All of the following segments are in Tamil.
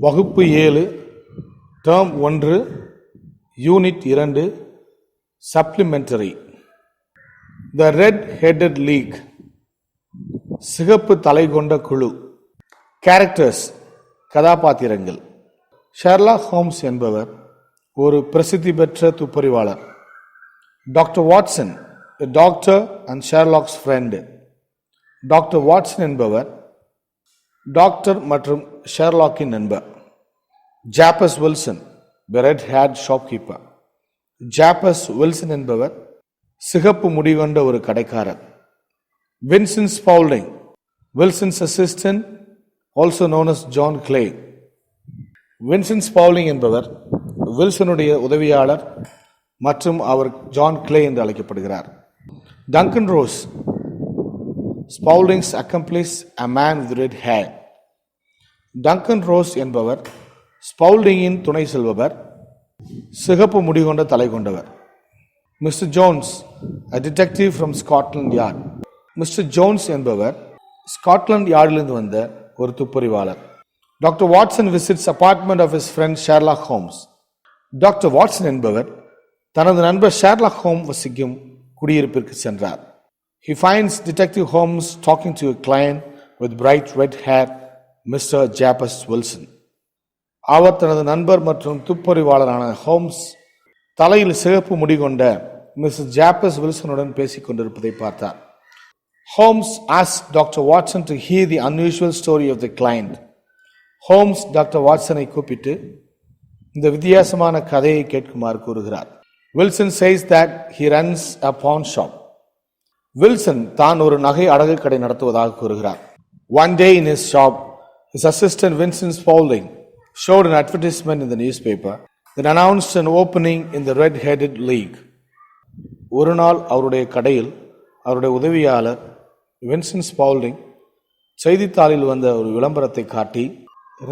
வகுப்பு 7 term 1 unit 2 supplementary. The red headed league, சிகப்பு தலை கொண்ட குழு. கேரக்டர்ஸ், கதாபாத்திரங்கள். ஷெர்லாக் ஹோம்ஸ் என்பவர் ஒரு பிரசித்தி பெற்ற துப்பறிவாளர். Doctor Watson, doctor and Sherlock's friend. Doctor Watson என்பவர் டாக்டர் மற்றும் ஷெர்லாக்கின் நண்பர். Jabez Wilson, the red head shopkeeper. Jabez Wilson என்பவர் சிகப்பு முடிகொண்ட ஒரு கடைக்காரர். Vincent Spaulding, Wilson's assistant, also known as John Clay. Vincent Spaulding என்பவர் வில்சனுடைய உதவியாளர் மற்றும் அவர் ஜான் கிளே என்று அழைக்கப்படுகிறார். Duncan Ross, Spaulding's accomplice, a man with red hair. Duncan Ross என்பவர் ஸ்பவுல்டிங்கின் துணை செல்பவர், சிகப்பு முடிகொண்ட தலை கொண்டவர். Mister Jones, a detective from Scotland Yard. Mister Jones என்பவர் ஸ்காட்லாந்து யார்டிலிருந்து வந்த ஒரு துப்பறிவாளர். Doctor Watson visits apartment of his friend Sherlock Holmes. Doctor Watson என்பவர் தனது நண்பர் ஷெர்லாக் ஹோம் வசிக்கும் குடியிருப்பிற்கு சென்றார். He finds Detective Holmes talking to a client with bright red hair, Mr. Jappus Wilson. அவர் தனது நண்பர் மற்றும் துப்பறிவாளரான ஹோம்ஸ் தலையில் சிகப்பு முடிகொண்ட மிஸ்டர் ஜாப்பஸ் வில்சனுடன் பேசிக் கொண்டிருப்பதை பார்த்தார். Holmes asked Dr. Watson to hear the unusual story of the client. Holmes doctor வாட்சனை கூப்பிட்டு இந்த வித்தியாசமான கதையை கேட்குமாறு கூறுகிறார். Wilson says that he runs a pawn shop. Wilson தான் ஒரு நகை அடகு கடை நடத்துவதாக கூறுகிறார். One day in his shop, his assistant Vincent Spaulding showed an advertisement in the newspaper that announced an opening in the Red-Headed League. ஒரு நாள் அவருடைய கடையில் அவருடைய உதவியாளர் வின்சென்ட் ஸ்பவுல்டிங் செய்தித்தாளில் வந்த ஒரு விளம்பரத்தை காட்டி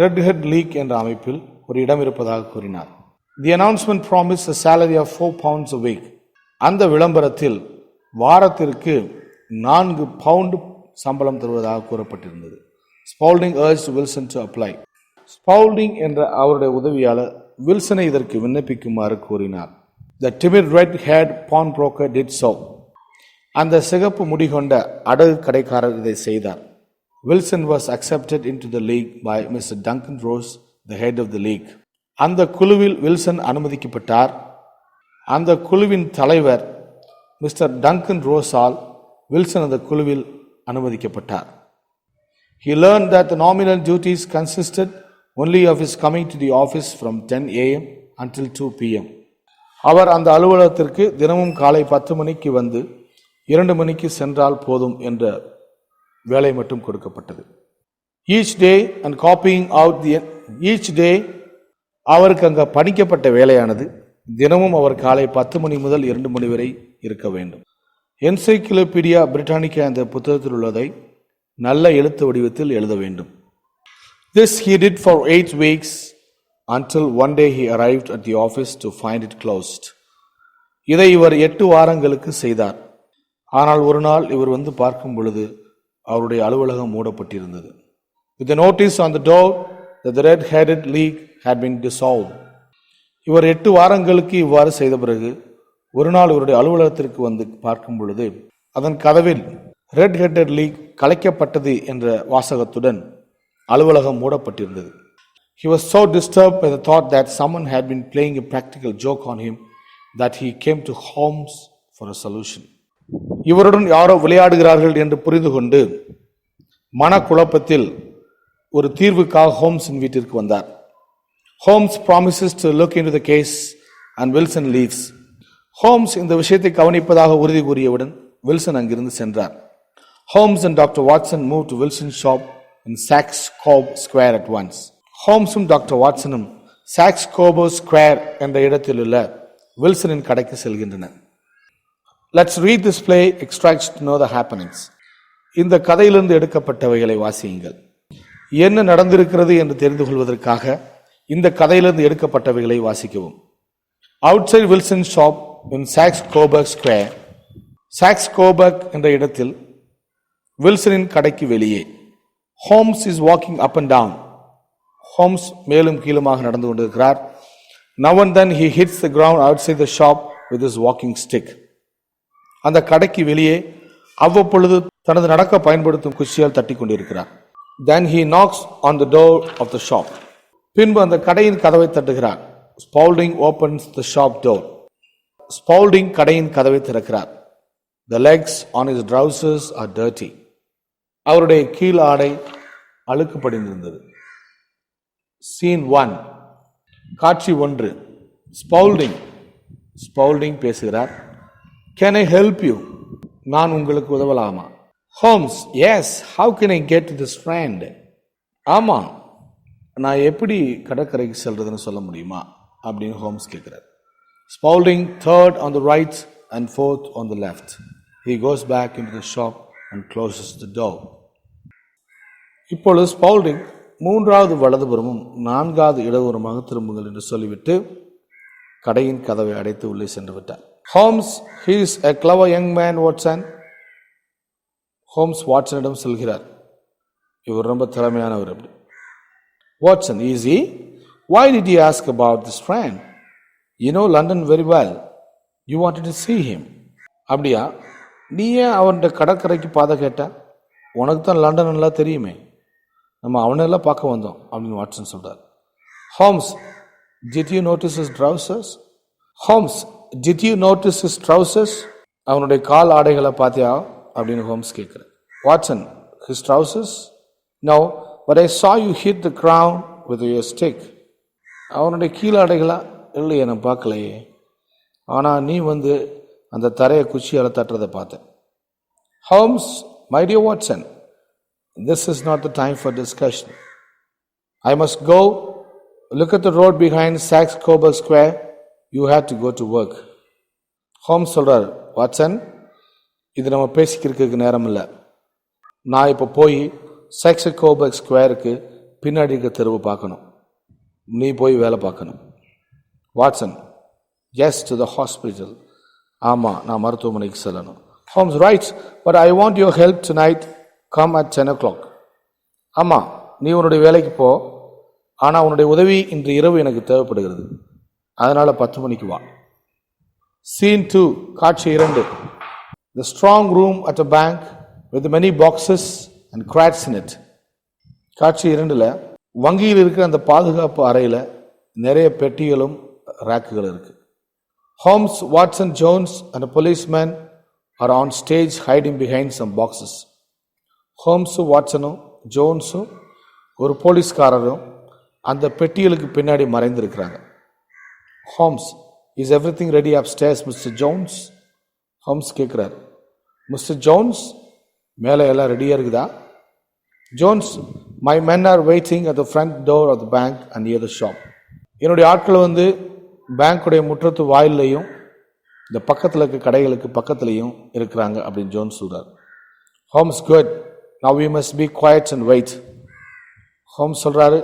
ரெட் ஹெட் லீக் என்ற அமைப்பில் ஒரு இடம் இருப்பதாக கூறினார். The announcement promised a salary of £4 a week. அந்த விளம்பரத்தில் வாரத்திற்கு 4 பவுண்ட் சம்பளம் தருவதாக கூறப்பட்டிருந்தது. ஸ்பவுல்டிங் urged Wilson to apply. ஸ்பவுல்டிங் என்ற அவருடைய உதவியாளர் வில்சனை இதற்கு விண்ணப்பிக்குமாறு கூறினார். The timid red-haired pawnbroker did so. அந்த சிகப்பு முடிகொண்ட அடகு கடைக்காரர் இதை செய்தார். Wilson was accepted into the league by Mr. Duncan Rose, the head of the league. அந்த குழுவில் வில்சன் அனுமதிக்கப்பட்டார். அந்த குழுவின் தலைவர் மிஸ்டர் டங்கன் ரோஸால் வில்சன் அந்த குழுவில் அனுமதிக்கப்பட்டார். He learned that the nominal duties consisted only of his coming to the office from 10 a.m. until 2 p.m. அவர் அந்த அலுவலகத்திற்கு தினமும் காலை 10 மணிக்கு வந்து 2 மணிக்கு சென்றால் போதும் என்ற வேலை மட்டும் கொடுக்கப்பட்டது. Each day and copying out each day அவருக்கு அங்க படிக்கப்பட்ட வேலையானது தினமும் அவர் காலை 10 மணி முதல் 2 மணி வரை இருக்க வேண்டும். என்சைக்ளோபீடியா பிரிட்டானிக்கா என்ற புத்தகத்தில் உள்ளதை நல்ல எழுத்து வடிவத்தில் எழுத வேண்டும். This he did for 8 weeks until one day he arrived at the office to find it closed. இதை இவர் 8 வாரங்களுக்கு செய்தார். ஆனால் ஒரு நாள் இவர் வந்து பார்க்கும் பொழுது அவருடைய அலுவலகம் மூடப்பட்டிருந்தது. With a notice on the door that the red-headed league had been dissolved. இவர் 8 வாரங்களுக்கு இவ்வாறு செய்த பிறகு ஒரு நாள் இவருடைய அலுவலகத்திற்கு வந்து பார்க்கும் பொழுது அதன் கதவில் ரெட் ஹெட்டட் லீக் கலைக்கப்பட்டது என்ற வாசகத்துடன் அலுவலகம் மூடப்பட்டிருந்தது. He was so disturbed by the thought that someone had been playing a practical joke on him that he came to Holmes for a solution. இவருடன் யாரோ விளையாடுகிறார்கள் என்று புரிந்து கொண்டு மனக்குழப்பத்தில் ஒரு தீர்வுக்காக ஹோம்ஸின் வீட்டிற்கு வந்தார். Holmes promises to look into the case and Wilson leaves. Holmes இந்த விஷயத்தை கவனிப்பதாக உறுதி கூறியவுடன் வில்சன் அங்கிருந்து சென்றார். Holmes and Dr. Watson moved to Wilson's shop in Saks Cobb Square at once. ஹோம்ஸும் டாக்டர் வாட்சனும் சாக்ஸ் கோபோ ஸ்கொயர் என்ற இடத்தில் உள்ள வில்சனின் கடைக்கு செல்கின்றனர். Let's read this play extracts to know the happenings. இந்த கதையிலிருந்து எடுக்கப்பட்டவைகளை வாசியுங்கள். என்ன நடந்திருக்கிறது என்று தெரிந்து கொள்வதற்காக இந்த கதையிலிருந்து எடுக்கப்பட்டவைகளை வாசிக்கவும். Outside Wilson's shop in Saks Coburg Square, socks Coburg என்ற இடத்தில் வில்சனின் கடைக்கு வெளியே. Holmes is walking up and down. Holmes மேலும் கீழுமாக நடந்து கொண்டிருக்கிறார். Now and then he hits the ground outside the shop with his walking stick. அந்த கடைக்கு வெளியே அவ்வப்பொழுது தனது நடக்க பயன்படுத்தும் குச்சியால் தட்டி கொண்டிருக்கிறார். Then he knocks on the door of the shop. பின்பு அந்த கடையின் கதவை தட்டுகிறார். Spaulding opens the shop door. Spaulding கடையின் கதவை திறக்கிறார். The legs on his trousers are dirty. அவருடைய கீழ் ஆடை அழுக்கு படிந்திருந்தது. Scene 1. காட்சி 1. Spaulding பேசுகிறார். Can I help you? நான் உங்களுக்கு உதவலாமா? Holmes, yes, how can I get to this strand? ஆமா, நான் எப்படி கடற்கரைக்கு செல்றதுன்னு சொல்ல முடியுமா அப்படின்னு ஹோம்ஸ் கேட்கிறார். Spaulding, third on the right and fourth on the left. He goes back into the shop and closes the door. இப்பொழுது ஸ்பவுல்டிங் மூன்றாவது வலதுபுறமும் நான்காவது இடதுபுறமாக திரும்புங்கள் என்று சொல்லிவிட்டு கடையின் கதவை அடைத்து உள்ளே சென்று விட்டார். Holmes, he is a clever young man, Watson. Holmes வாட்சனிடம் சொல்கிறார், இவர் ரொம்ப திறமையானவர். அப்படி Watson, easy. Why did you ask about this friend? You know London very well. You wanted to see him. அப்படியா, நீ ஏன் அவன்கிட்ட கடற்கரைக்கு பாதை கேட்ட? உனக்கு தான் லண்டன் நல்லா தெரியுமே, நம்ம அவனெல்லாம் பார்க்க வந்தோம் அப்படின்னு வாட்சன் சொல்றார். Holmes, did you notice his trousers? Holmes, did you notice his trousers? அவனுடைய கால் ஆடைகளை பார்த்தியா அப்படின்னு ஹோம்ஸ் கேட்கிறார். Watson, his trousers? No, but I saw you hit the ground with your stick. அவனுடைய கீழாடைகளா? இல்லையே, நான் பார்க்கலையே, ஆனால் நீ அந்த தரையை குச்சியால் தட்டுறதை பார்த்தேன். Holmes, my dear Watson, this is not the time for discussion. I must go. Look at the road behind Saxe Coburg Square. You have to go to work. Holmes சொல்றார், வாட்சன், இது நம்ம பேசிக்கிறதுக்கு நேரம் இல்லை. நான் இப்போ போய் சாக்ஸ் கோபர்க் ஸ்கொயருக்கு பின்னாடி இருக்க தெருவு பார்க்கணும், நீ போய் வேலை பார்க்கணும். Watson, yes, to the hospital. ஆமாம், நான் மருத்துவமனைக்கு செல்லணும். Holmes, right, but I want your help tonight. Come at 10 o'clock. ஆமாம், நீ உன்னுடைய வேலைக்கு போ, ஆனால் உன்னுடைய உதவி இன்று இரவு எனக்கு தேவைப்படுகிறது, அதனால 10 மணிக்கு வா. Scene 2. காட்சி 2. The strong room at a bank with many boxes and crates in it. காட்சி 2ல வங்கியில் இருக்கிற அந்த பாதுகாப்பு அறையில் நிறைய பெட்டிகளும் ரேக்குகள் இருக்கு. Holmes, Watson, Jones and a policeman are on stage hiding behind some boxes. ஹோம்ஸும் வாட்சனும் ஜோன்ஸும் ஒரு போலீஸ்காரரும் அந்த பெட்டிகளுக்கு பின்னாடி மறைந்திருக்கிறாங்க. Holmes, is everything ready upstairs mister Jones? Holmes கேட்குறார். மிஸ்டர் ஜோன்ஸ், மேலே எல்லாம் ரெடியாக இருக்குதா? Jones, my men are waiting at the front door of the bank and near the shop. என்னுடைய ஆட்கள் பேங்க்குடைய முற்றத்து வாயிலையும் இந்த பக்கத்தில் இருக்க கடைகளுக்கு பக்கத்துலையும் இருக்கிறாங்க அப்படின்னு ஜோன்ஸ் சொல்கிறார். Holmes, good, now we must be quiet and wait. Holmes சொல்கிறாரு,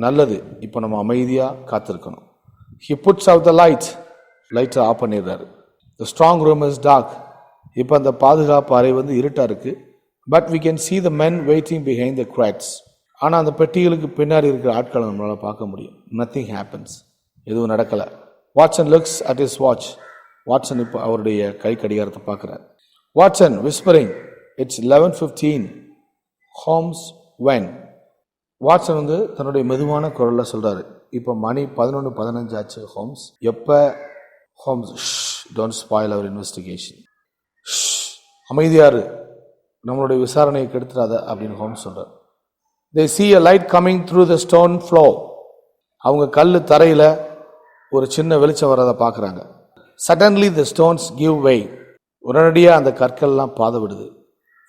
நல்லது, இப்போ நம்ம அமைதியாக காத்திருக்கணும். He puts out the light. லைட்டை ஆஃப் பண்ணிடுறாரு. The strong room is dark. இப்போ அந்த பாதுகாப்பு அறை இருட்டாக இருக்குது. But we can see the men waiting behind the crates. ஆனால் அந்த பெட்டிகளுக்கு பின்னாடி இருக்கிற ஆட்களை நம்மளால் பார்க்க முடியும். Nothing happens. எதுவும் நடக்கலை. Watson looks at his watch. Watson இப்போ அவருடைய கை கடிகாரத்தை பார்க்குறார். Watson whispering, it's 11:15. Holmes, when? Watson தன்னுடைய மெதுவான குரலில் சொல்கிறாரு, இப்போ மணி 11:15 ஆச்சு. ஹோம்ஸ், எப்போ? Holmes, don't spoil our investigation. அமைதியாரு, நம்மளுடைய விசாரணையை கெடுத்துடாத அப்படின்னு ஹோம்ஸ் சொல்கிறார். They see a light coming through the stone floor. அவங்க கல் தரையில் ஒரு சின்ன வெளிச்சம் வர்றதை பார்க்குறாங்க. Suddenly the stones give way. உடனடியாக அந்த கற்கள்லாம் பாத விடுது.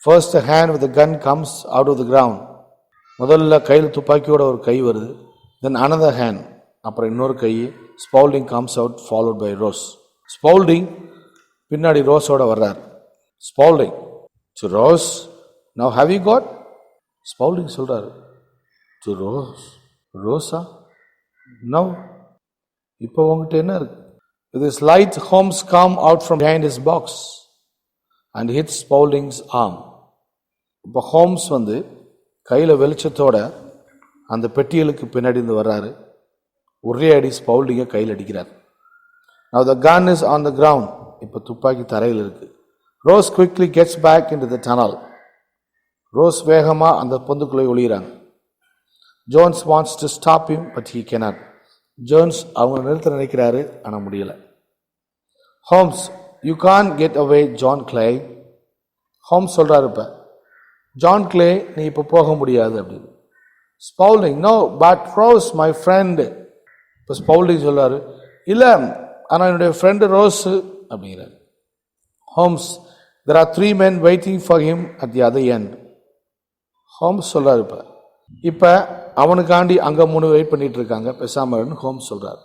First a hand with a gun comes out of the ground. முதல்ல கையில் துப்பாக்கியோட ஒரு கை வருது. Then another hand, அப்புறம் இன்னொரு கை. Spaulding comes out followed by Rose. Spaulding பின்னாடி ரோஸோட வர்றார். Spaulding to Rose, now have you got? Spaulding சொல்றாரு, to Rose. ரோஸா? now இப்போ உங்ககிட்ட என்ன இருக்கு? With his light, Holmes come out from behind his box and hits Spaulding's arm. இப்போ ஹோம்ஸ் கையில் வெளிச்சத்தோட அந்த பெட்டிகளுக்கு பின்னாடி இருந்து வர்றாரு. ஒரே அடி ஸ்பவுல்டிங்கை கையில் அடிக்கிறார். Now the gun is on the ground. இப்போ துப்பாக்கி தரையில் இருக்கு. Ross quickly gets back into the tunnel. Ross வேகமா அந்த பொந்துக்குள்ளே ஒளிகிறாங்க. Jones wants to stop him but he cannot. Jones அவங்க நிறுத்த நினைக்கிறாரு, ஆனால் முடியல. Holmes, you can't get away John Clay. Holmes சொல்றாரு, இப்ப ஜான் கிளே நீ இப்போ போக முடியாது அப்படின்னு. Spaulding, no but Ross my friend. இப்போ ஸ்பவுல்டிங் சொல்றாரு, இல்ல ஆனால் என்னுடைய ஃப்ரெண்டு ரோஸ் அப்படிங்கிறார். Holmes, there are 3 men waiting for him at the other end. Holmes சொல்றாரு, இப்ப அவனுக்காண்டி அங்க 3 வெயிட் பண்ணிட்டு இருக்காங்க, பேசாம ஹோம்ஸ் சொல்றாரு.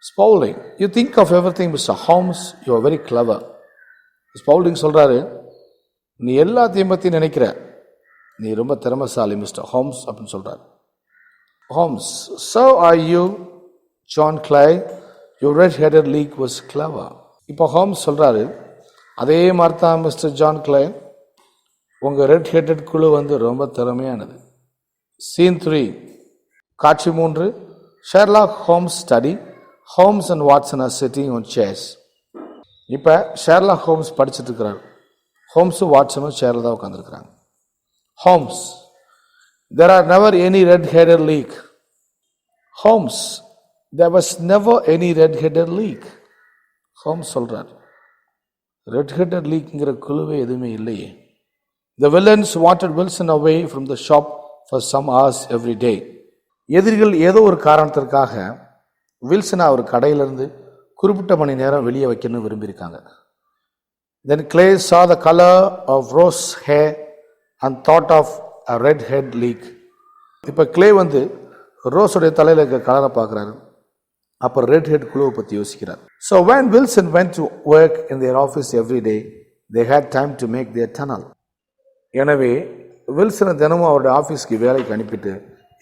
ஸ்பவுல்டிங், you think of everything Mr. Holmes, you are very clever. ஸ்பவுல்டிங் சொல்றாரு, நீ எல்லாத்தையும் பத்தி நினைக்கிற, நீ ரொம்ப திறமைசாலி மிஸ்டர் ஹோம்ஸ் அப்படின்னு சொல்றாரு. Holmes, so are you John Clay, your red-headed leak was clever. இப்போ ஹோம்ஸ் சொல்றாரு, அதே மாதிரி தான் மிஸ்டர் ஜான் கிளே, உங்க ரெட் ஹெட்டட் குழு ரொம்ப திறமையானது. சீன் 3, காட்சி 3. Sherlock Holmes study. Holmes and Watson are sitting on chairs. இப்போ ஷெர்லாக் ஹோம்ஸ் படிச்சுட்டு இருக்கிறார். ஹோம்ஸும் வாட்சனும் சேர்ல தான் உட்காந்துருக்கிறாங்க. Holmes, there are never any red-headed leak. Holmes, there was never any red-headed leak. Holmes சொல்றார், red-headed leakங்கிற குழுவே எதுவுமே இல்லையே. The villains wanted Wilson away from the shop for some hours every day. எதிரிகள் ஏதோ ஒரு காரணத்திற்காக வில்சனை அவர் கடையிலிருந்து குறிப்பிட்ட மணி நேரம் வெளியே வைக்கணும்னு விரும்பியிருக்காங்க. Then Clay saw the color of Rose's hair and thought of a red head leak. இப்போ கிளே ரோஸுடைய தலையில் இருக்க கலரை பார்க்குறாரு, அப்போ ரெட் ஹெட் குழுவை பற்றி யோசிக்கிறார். So when Wilson went to work in their office every day, they had time to make their tunnel. எனவே வில்சனை தினமும் அவருடைய ஆஃபீஸ்க்கு வேலைக்கு அனுப்பிட்டு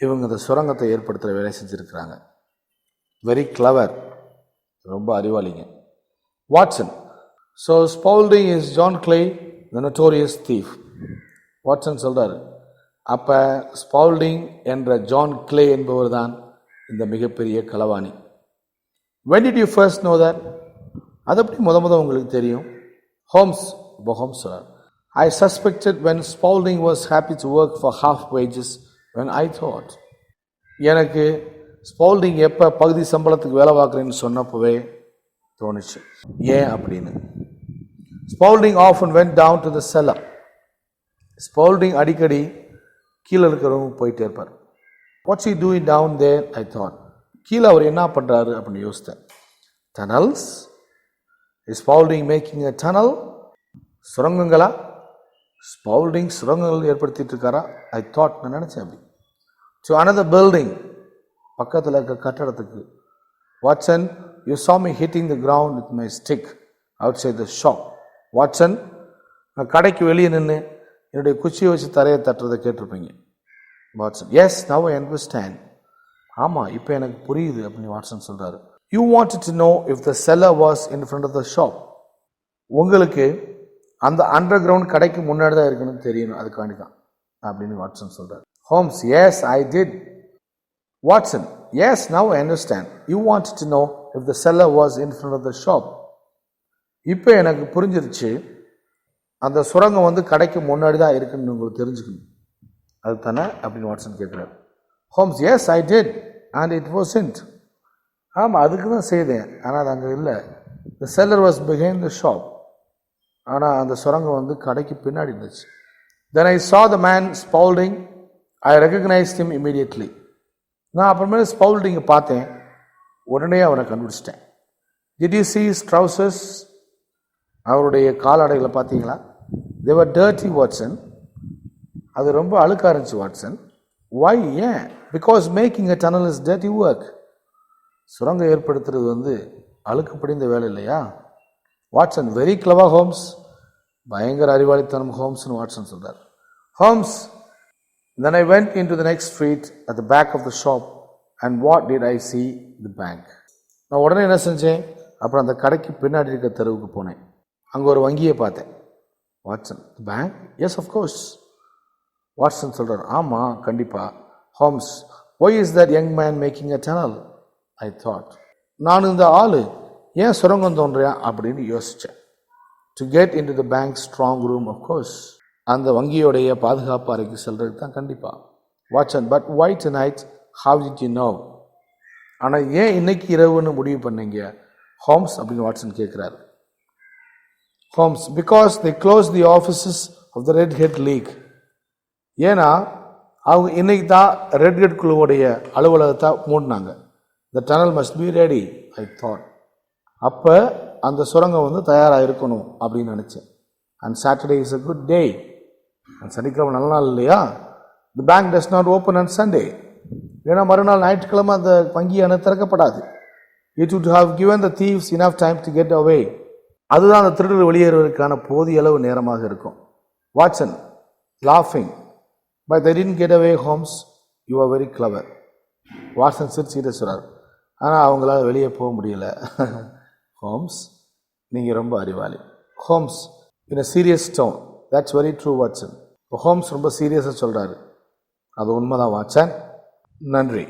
இவங்க அந்த சுரங்கத்தை ஏற்படுத்துகிற வேலை செஞ்சுருக்கிறாங்க. வெரி கிளவர், ரொம்ப அறிவாளிங்க. Watson, so Spaulding is John Clay the notorious thief. Watson சொல்றாரு, அப்ப ஸ்பவுல்டிங் என்ற ஜான் கிளே என்பவர் தான் இந்த மிகப்பெரிய களவாணி. when did you first know that? அது எப்படி முத உங்களுக்கு தெரியும்? ஹோம்ஸ், ஹோம்ஸ் சொல்றார், I suspected when Spaulding was happy to work for half wages when I thought. எனக்கு ஸ்பவுல்டிங் எப்போ பகுதி சம்பளத்துக்கு வேலை பார்க்குறேன்னு சொன்னப்பவே தோணுச்சு. ஏன் அப்படின்னு, Spaulding often went down to the cellar. Spaulding அடிக்கடி கீழே இருக்கிறவங்க போயிட்டே இருப்பார். What's he doing down there I thought. கீழே அவர் என்ன பண்ணுறாரு அப்படின்னு யோசித்தேன். Tunnels, is Spaulding making a tunnel? சுரங்கங்களா? ஸ்பவுல்டிங் சுரங்கங்கள் ஏற்படுத்திட்டு இருக்காரா? ஐ தாட், நான் நினச்சேன் அப்படி. டு another பில்டிங், பக்கத்தில் இருக்க கட்டடத்துக்கு. Watson, you saw me hitting the ground with my stick outside the shop. Watson, நான் கடைக்கு வெளியே நின்று என்னுடைய குச்சியை வச்சு தரையை தட்டுறதை கேட்டிருப்பீங்க. Watson, yes, now I understand. ஆமாம், இப்போ எனக்கு புரியுது அப்படின்னு வாட்சன் சொல்கிறாரு. You wanted to know if the cellar was in front of the shop. உங்களுக்கு அந்த அண்டர் கிரவுண்ட் கடைக்கு முன்னாடி தான் இருக்கணும்னு தெரியணும், அதுக்காண்டி தான் அப்படின்னு வாட்சன் சொல்கிறார். Holmes, yes I did. Watson, yes, now I understand. You wanted to know if the cellar was in front of the shop. இப்போ எனக்கு புரிஞ்சிருச்சு, அந்த சுரங்கம் கடைக்கு முன்னாடி தான் இருக்குன்னு உங்களுக்கு தெரிஞ்சுக்கணும், அது தானே அப்படின்னு வாட்சன் கேட்குறாரு. Holmes, yes I did and it wasn't. ஆமாம், அதுக்கு தான் செய்தேன், ஆனால் அது அங்கே இல்லை. The cellar was behind the shop. ஆனால் அந்த சுரங்கம் கடைக்கு பின்னாடி இருந்துச்சு. தென் ஐ saw the man Spaulding. I recognized him immediately. நான் அப்புறமேல ஸ்பவுல்டிங்கை பார்த்தேன், உடனே அவனை கண்டுபிடிச்சிட்டேன். Did you see his trousers? அவருடைய காலாடைகளை பார்த்தீங்களா? They were dirty, Watson. அது ரொம்ப அழுக்கா இருந்துச்சு வாட்சன். Why? ஏன்? Because making a tunnel is dirty work. சுரங்கம் ஏற்படுத்துறது அழுக்கு படிந்த வேலை இல்லையா? Watson, very clever Holmes. பயங்கர அறிவாளித்தனம் ஹோம்ஸ்னு வாட்சன் சொல்றார். Holmes, then I went into the next street at the back of the shop and what did I see? The bank. நான் உடனே என்ன செஞ்சேன், அப்புறம் அந்த கடைக்கு பின்னாடி இருக்க தெருவுக்கு போனேன், அங்கே ஒரு வங்கியை பார்த்தேன். Watson, bank? Yes, of course. Watson சொல்கிறார், ஆமாம், கண்டிப்பாக. Holmes, Why is that young man making a tunnel? I thought. நான் இந்த ஆளு ஏன் சுரங்கம் தோன்றியா அப்படின்னு யோசித்தேன். To get into the bank's strong room, of course. அந்த வங்கியோடைய பாதுகாப்பு அறைக்கு செல்றதுக்கு தான் கண்டிப்பா. Watson, but why tonight? How did you know? ஆனால் ஏன் இன்னைக்கு இரவுன்னு முடிவு பண்ணீங்க ஹோம்ஸ் அப்படின்னு வாட்சன் கேட்குறாரு. Holmes, because they closed the offices of the Red Hat League. ஏன்னா அவங்க இன்னைக்கு தான் ரெட் ஹெட் குழுவுடைய அலுவலகத்தை மூடினாங்க. The tunnel must be ready, I thought. அப்போ அந்த சுரங்கம் தயாராக இருக்கணும் அப்படின்னு நினச்சேன். And Saturday is a good day. சனிக்கிழமை நல்ல நாள் இல்லையா? The bank does not open on Sunday. ஏன்னா மறுநாள் ஞாயிற்றுக்கிழமை அந்த வங்கியான திறக்கப்படாது. It would have given the thieves enough time to get away. அதுதான் அந்த திருடர் வெளியேறுவதற்கான போதிய அளவு நேரமாக இருக்கும். Watson, laughing. But they didn't get away, Holmes. You are very clever. Watson சிரிச்சுக்கிட்டே சொல்கிறார், ஆனால் அவங்களால வெளியே போக முடியல. ஹோம்ஸ், நீங்கள் ரொம்ப அறிவாளி. Holmes in a serious tone. That's very true Watson. Holmes ரொம்ப சீரியஸாக சொல்கிறாரு. அது உண்மைதான் வாட்சன். நன்றி.